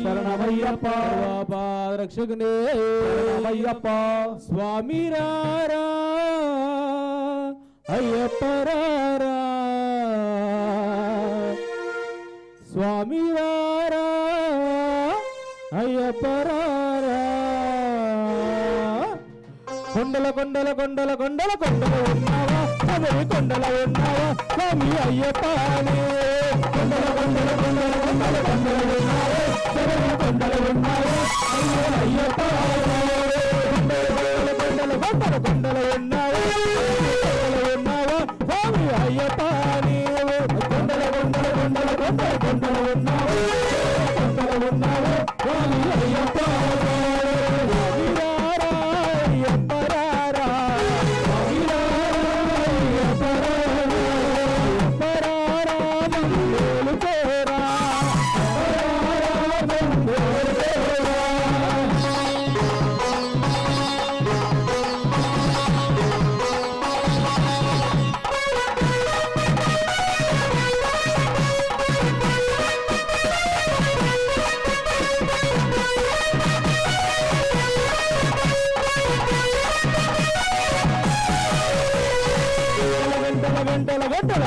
శరణమయ్యప్ప పాదరక్షకునే శరణమయ్యప్ప స్వామి రారా అయ్యప్ప రారా స్వామి రారా అయ్యప్ప రారా కొండల కొండల కొండల కొండల కొండలు ఉన్నావా అదే కొండల ఉన్నావా స్వామి అయ్యప్ప కొండల కొండల కొండల కొండల కొండలు ఉన్నావా కొండలు ఉన్నావా అయ్యప్ప కొండల కొండల కొండల కొండలు ఉన్నావా ఉన్నావా స్వామి అయ్యప్ప కొండల కొండల కొండల కొండల కొండలు ఉన్నావా కొండలు ఉన్నావా స్వామి అయ్యప్ప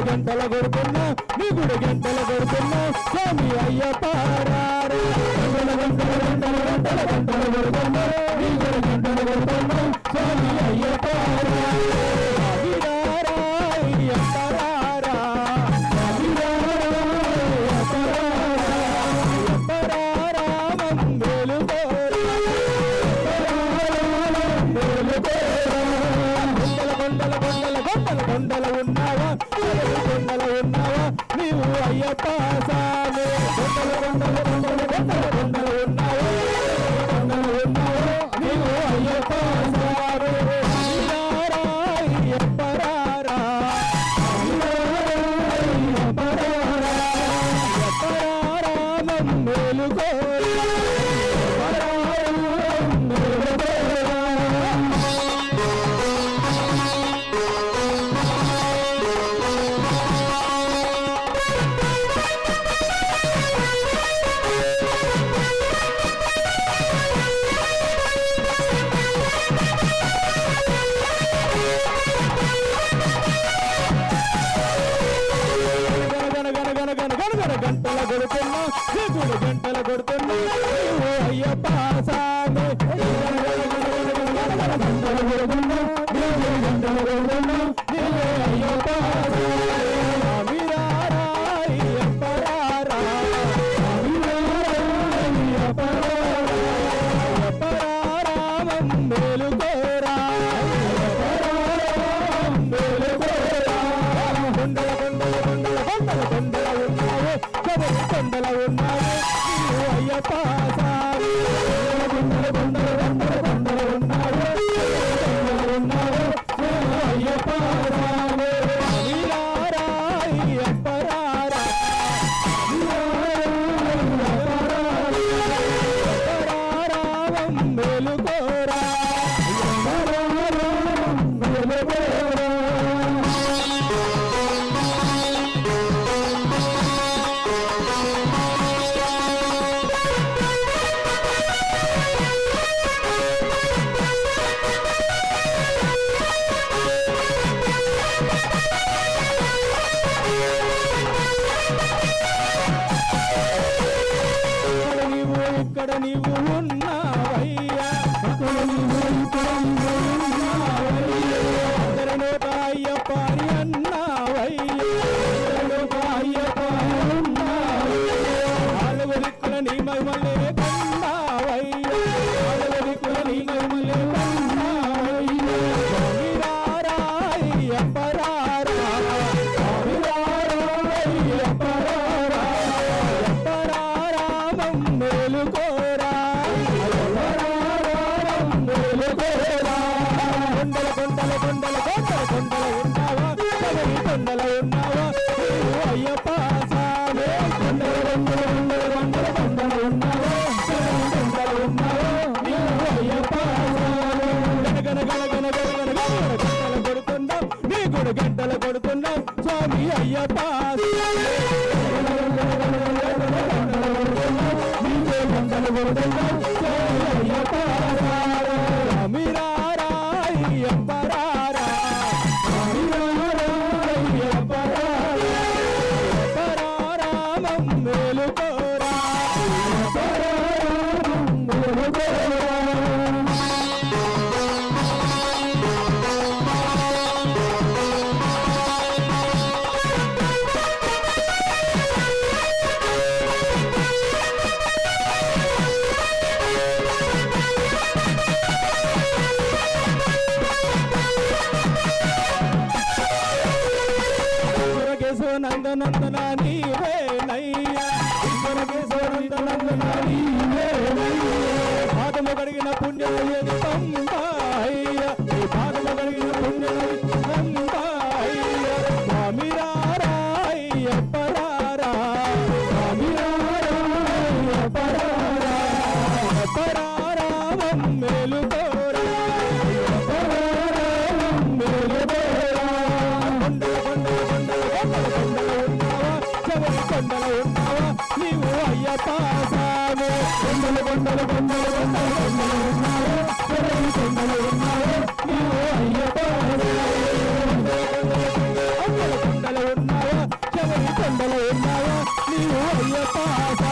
గంటల కొడుతున్నా నీ గుడి గంటల కొడుతున్నా స్వామి అయ్యప్ప గంటల గంటల గంటల గంటల గంటల కొడుతున్నా నీ గుడి గంటల కొడుతున్నా స్వామి అయ్యప్ప కొండల ఉన్నావా కొండల ఉన్నావా నీవు అయ్యప్ప సామి కొండల కొండల కొండల కొండల కొండల ఉన్నావా కొండల ఉన్నావా నీవు అయ్యప్ప సామి అయ్యప్ప రారా అయ్యప్ప రారా మేలుకో గంటల కొడుతున్నా దేవుడు గంటల కొడుతున్నా అయ్యప్ప సామి గంటల కొడుతున్నా దేవుడు గంటల కొడుతున్నా అయ్యప్ప స్వామి రారా అయ్యప్ప రారా అయ్యప్ప రారా మేలుకోరా మేలుకోరా కొండల కొండల కొండల కొండల కొండల ఉన్నావు కొండల ఉన్నావు నీవు అయ్యప్ప సామి కొండల కొండల కొండల కొండల ఉన్నావు కొండల ఉన్నావు నీవు అయ్యప్ప సామి రారా అయ్యప్ప రారా మేలుకోరా మేలుకోరా ఇక్కడ నీవు ఉన్నావయ్యా అందరిలో అయ్యప్ప అని అన్నావయ్యా ఆలవరిక్కుల నీ మహిమలే కన్నావయ్యా ఆలవరిక్కుల నీ మహిమలే కన్నావయ్యా రారా అయ్యప్ప రారా అయ్యప్ప రారా అయ్యప్ప రారా మేలుకోరా మేలుకోరా కొండల కొండల కొండల కొండల కొండల ఉన్నావా కొండల ఉన్నావా అయ్యప్ప సామి కొండల కొండల కొండల కొండల కొండల ఉన్నావా నందనందన నీవే నయ్యా నందనందన నీవే పాదము కడిగిన పుణ్యమయ్యని పంబాయ్య నీ పాదము కడిగిన పుణ్యమని పంబాయ్య స్వామి రారాయ్య పరారా స్వామి రారాయ్య పరారా పరారామం మేలుకోరా పరారామం మేలుకోరా కొండలు ఉన్నావా నీవు అయ్యప్ప స్వామి కొండలు కొండలు కొండలు కొండలు కొండలు ఉన్నావా కొండలు ఉన్నావా నీవు అయ్యప్ప కొండలు ఉన్నావా కొండలు ఉన్నావా నీవు అయ్యప్ప